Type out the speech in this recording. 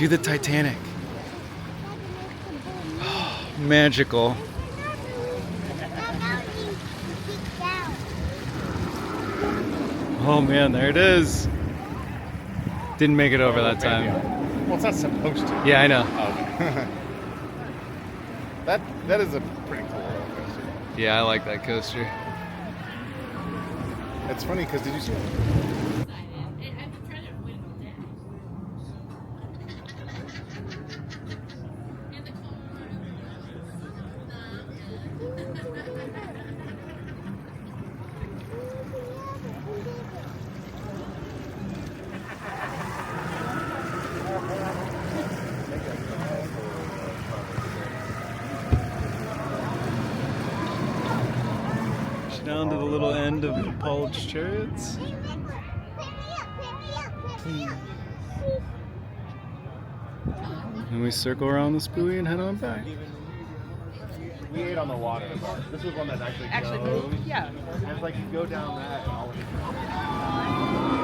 Do the Titanic. Magical. Oh man, there it is. Didn't make it over that time. Well, it's not supposed to. Yeah, I know. Oh, okay. that is a pretty cool roller coaster. Yeah, I like that coaster. It's funny because did you see? Down to the little end of the Polge chariots. And we circle around this buoy and head on back. We ate on the water. This was one that actually goes. Yeah. And it's like you go down that and all of it.